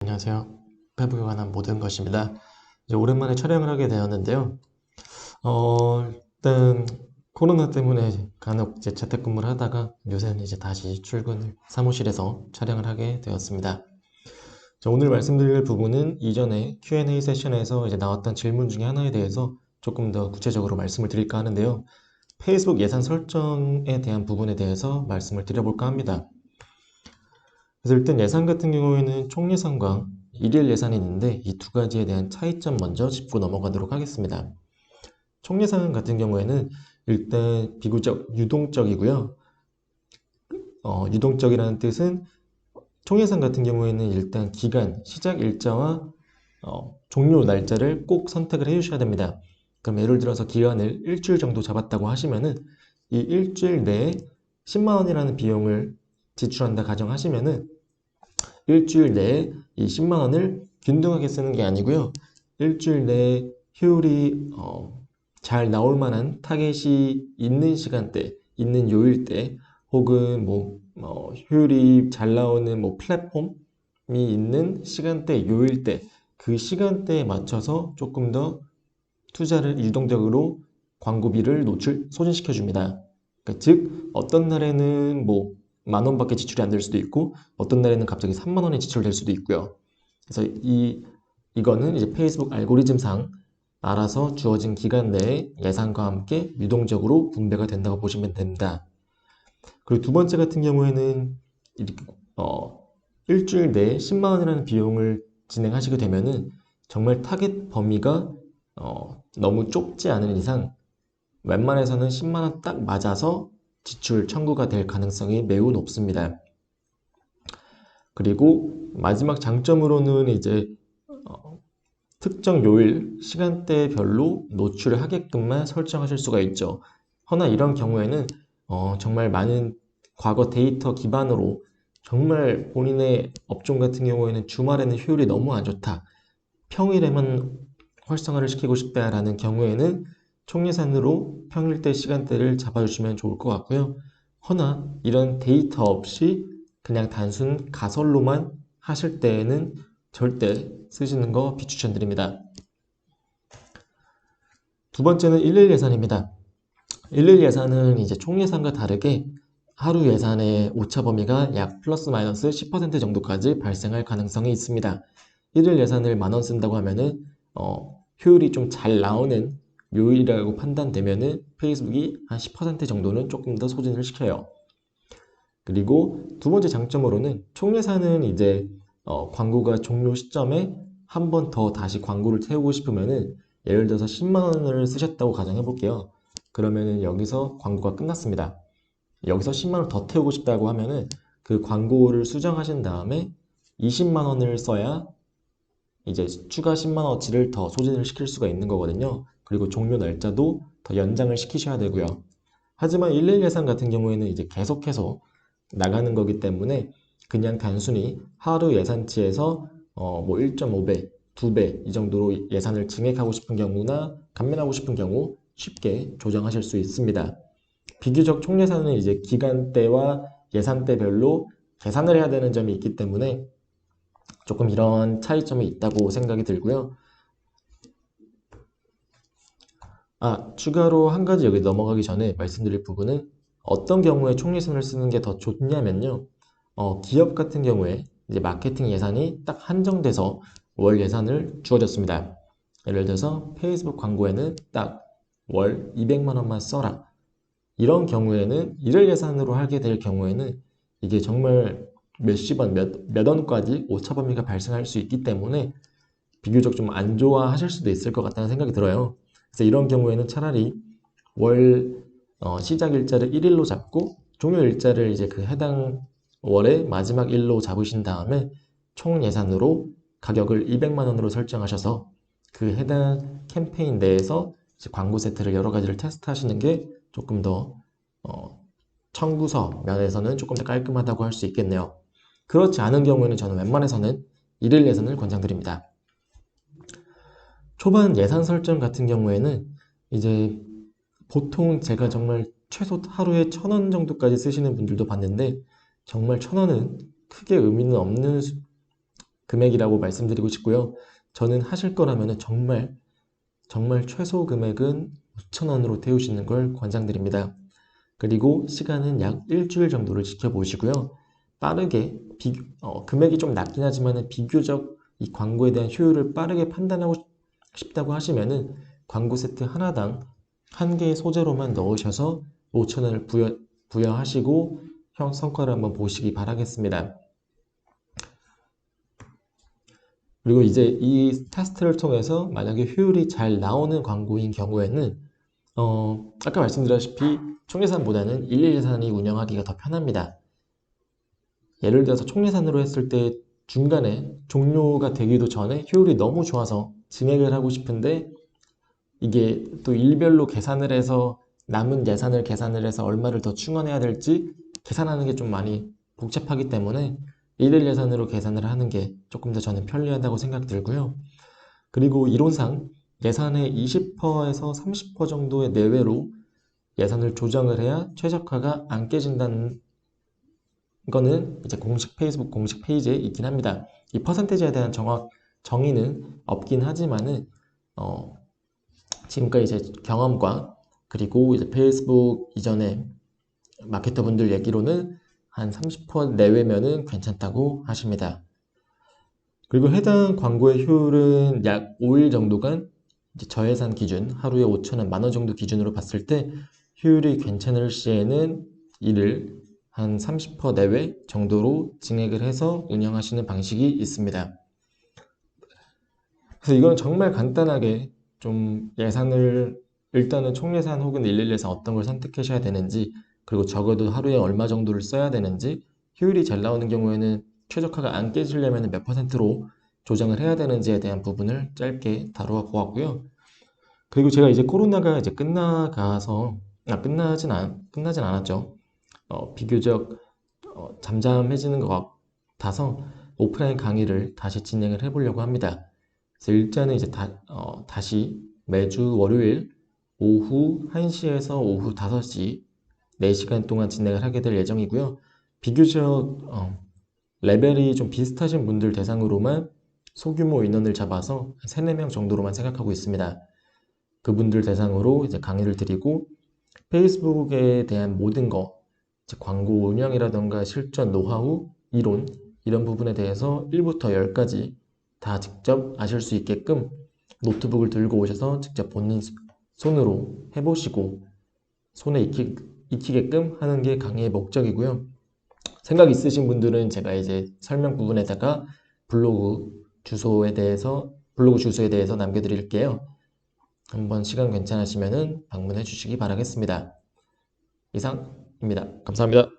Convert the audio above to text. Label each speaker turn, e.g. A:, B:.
A: 안녕하세요. 페북에 관한 모든 것입니다. 이제 오랜만에 촬영을 하게 되었는데요. 일단 코로나 때문에 간혹 이제 재택근무를 하다가 요새는 이제 다시 출근을 사무실에서 촬영을 하게 되었습니다. 자, 오늘 말씀드릴 부분은 이전에 Q&A 세션에서 이제 나왔던 질문 중에 하나에 대해서 조금 더 구체적으로 말씀을 드릴까 하는데요. 페이스북 예산 설정에 대한 부분에 대해서 말씀을 드려볼까 합니다. 그래서 일단 예산 같은 경우에는 총 예산과 일일 예산이 있는데 이 두 가지에 대한 차이점 먼저 짚고 넘어가도록 하겠습니다. 총 예산 같은 경우에는 일단 비교적 유동적이고요. 유동적이라는 뜻은 총 예산 같은 경우에는 일단 기간, 시작 일자와 종료 날짜를 꼭 선택을 해 주셔야 됩니다. 그럼 예를 들어서 기간을 일주일 정도 잡았다고 하시면은 이 일주일 내에 10만 원이라는 비용을 지출한다 가정하시면은 일주일 내에 이 10만 원을 균등하게 쓰는 게 아니고요. 일주일 내에 효율이 잘 나올 만한 타겟이 있는 시간대, 있는 요일대, 혹은 효율이 잘 나오는 플랫폼이 있는 시간대, 요일대, 그 시간대에 맞춰서 조금 더 투자를 유동적으로 광고비를 소진시켜 줍니다. 그러니까 즉 어떤 날에는 10,000원밖에 지출이 안 될 수도 있고 어떤 날에는 갑자기 3만 원이 지출될 수도 있고요. 그래서 이거는 이제 페이스북 알고리즘상 알아서 주어진 기간 내에 예산과 함께 유동적으로 분배가 된다고 보시면 됩니다. 그리고 두 번째 같은 경우에는 이렇게 일주일 내에 10만 원이라는 비용을 진행하시게 되면은 정말 타겟 범위가 너무 좁지 않은 이상 웬만해서는 10만 원 딱 맞아서 지출 청구가 될 가능성이 매우 높습니다. 그리고 마지막 장점으로는 이제 특정 요일, 시간대별로 노출을 하게끔만 설정하실 수가 있죠. 허나 이런 경우에는 정말 많은 과거 데이터 기반으로 정말 본인의 업종 같은 경우에는 주말에는 효율이 너무 안 좋다. 평일에만 활성화를 시키고 싶다라는 경우에는 총예산으로 평일 때 시간대를 잡아주시면 좋을 것 같고요. 허나 이런 데이터 없이 그냥 단순 가설로만 하실 때에는 절대 쓰시는 거 비추천드립니다. 두 번째는 일일 예산입니다. 일일 예산은 이제 총 예산과 다르게 하루 예산의 오차 범위가 약 플러스 마이너스 10% 정도까지 발생할 가능성이 있습니다. 일일 예산을 10,000원 쓴다고 하면은 효율이 좀 잘 나오는 요일이라고 판단되면은 페이스북이 한 10% 정도는 조금 더 소진을 시켜요. 그리고 두 번째 장점으로는 총 예산은 이제 광고가 종료 시점에 한 번 더 다시 광고를 태우고 싶으면은 예를 들어서 10만 원을 쓰셨다고 가정해 볼게요. 그러면은 여기서 광고가 끝났습니다. 여기서 10만 원 더 태우고 싶다고 하면은 그 광고를 수정하신 다음에 20만 원을 써야 이제 추가 10만 원어치를 더 소진을 시킬 수가 있는 거거든요. 그리고 종료 날짜도 더 연장을 시키셔야 되고요. 하지만 일일 예산 같은 경우에는 이제 계속해서 나가는 거기 때문에 그냥 단순히 하루 예산치에서 1.5배, 2배 이 정도로 예산을 증액하고 싶은 경우나 감면하고 싶은 경우 쉽게 조정하실 수 있습니다. 비교적 총 예산은 이제 기간대와 예산대별로 계산을 해야 되는 점이 있기 때문에 조금 이런 차이점이 있다고 생각이 들고요. 추가로 한 가지 여기 넘어가기 전에 말씀드릴 부분은 어떤 경우에 총 예산을 쓰는 게 더 좋냐면요. 기업 같은 경우에 이제 마케팅 예산이 딱 한정돼서 월 예산을 주어졌습니다. 예를 들어서 페이스북 광고에는 딱 월 200만 원만 써라. 이런 경우에는 일일 예산으로 하게 될 경우에는 이게 정말 몇십 원, 몇 원까지 오차 범위가 발생할 수 있기 때문에 비교적 좀 안 좋아하실 수도 있을 것 같다는 생각이 들어요. 그래서 이런 경우에는 차라리 월 시작 일자를 1일로 잡고 종료 일자를 이제 그 해당 월의 마지막 일로 잡으신 다음에 총 예산으로 가격을 200만 원으로 설정하셔서 그 해당 캠페인 내에서 이제 광고 세트를 여러 가지를 테스트하시는 게 조금 더 청구서 면에서는 조금 더 깔끔하다고 할 수 있겠네요. 그렇지 않은 경우에는 저는 웬만해서는 일일 예산을 권장드립니다. 초반 예산 설정 같은 경우에는 이제 보통 제가 정말 최소 하루에 1,000원 정도까지 쓰시는 분들도 봤는데 정말 1,000원은 크게 의미는 없는 금액이라고 말씀드리고 싶고요. 저는 하실 거라면 정말 최소 금액은 5,000원으로 태우시는 걸 권장드립니다. 그리고 시간은 약 일주일 정도를 지켜보시고요. 빠르게 금액이 좀 낮긴 하지만 비교적 이 광고에 대한 효율을 빠르게 판단하고 싶다고 하시면은 광고 세트 하나당 한 개의 소재로만 넣으셔서 5,000원을 부여하시고 성과를 한번 보시기 바라겠습니다. 그리고 이제 이 테스트를 통해서 만약에 효율이 잘 나오는 광고인 경우에는 아까 말씀드렸다시피 총예산보다는 일일 예산이 운영하기가 더 편합니다. 예를 들어서 총예산으로 했을 때 중간에 종료가 되기도 전에 효율이 너무 좋아서 증액을 하고 싶은데 이게 또 일별로 계산을 해서 남은 예산을 계산을 해서 얼마를 더 충원해야 될지 계산하는 게 좀 많이 복잡하기 때문에 일일 예산으로 계산을 하는 게 조금 더 저는 편리하다고 생각 들고요. 그리고 이론상 예산의 20%에서 30% 정도의 내외로 예산을 조정을 해야 최적화가 안 깨진다는 거는 이제 페이스북 공식 페이지에 있긴 합니다. 이 퍼센테이지에 대한 정의는 없긴 하지만은 지금까지 이제 경험과 그리고 이제 페이스북 이전에 마케터 분들 얘기로는 한 30% 내외면은 괜찮다고 하십니다. 그리고 해당 광고의 효율은 약 5일 정도간 이제 저예산 기준 하루에 5,000원, 10,000원 정도 기준으로 봤을 때 효율이 괜찮을 시에는 이를 한 30% 내외 정도로 증액을 해서 운영하시는 방식이 있습니다. 그래서 이건 정말 간단하게 좀 예산을 일단은 총예산 혹은 일일 예산 어떤 걸 선택하셔야 되는지 그리고 적어도 하루에 얼마 정도를 써야 되는지 효율이 잘 나오는 경우에는 최적화가 안 깨지려면 몇 %로 조정을 해야 되는지에 대한 부분을 짧게 다루어 보았고요. 그리고 제가 이제 코로나가 이제 끝나진 않았죠. 비교적 잠잠해지는 것 같아서 오프라인 강의를 다시 진행을 해보려고 합니다. 그래서 일단은 이제 다시 매주 월요일 오후 1시에서 오후 5시 4시간 동안 진행을 하게 될 예정이고요. 비교적 레벨이 좀 비슷하신 분들 대상으로만 소규모 인원을 잡아서 3, 4명 정도로만 생각하고 있습니다. 그분들 대상으로 이제 강의를 드리고 페이스북에 대한 모든 이제 광고 운영이라던가 실전 노하우, 이론 이런 부분에 대해서 1부터 10까지 다 직접 아실 수 있게끔 노트북을 들고 오셔서 직접 본인 손으로 해보시고 손에 익히게끔 하는 게 강의의 목적이고요. 생각 있으신 분들은 제가 이제 설명 부분에다가 블로그 주소에 대해서 남겨드릴게요. 한번 시간 괜찮으시면 방문해 주시기 바라겠습니다. 이상입니다. 감사합니다.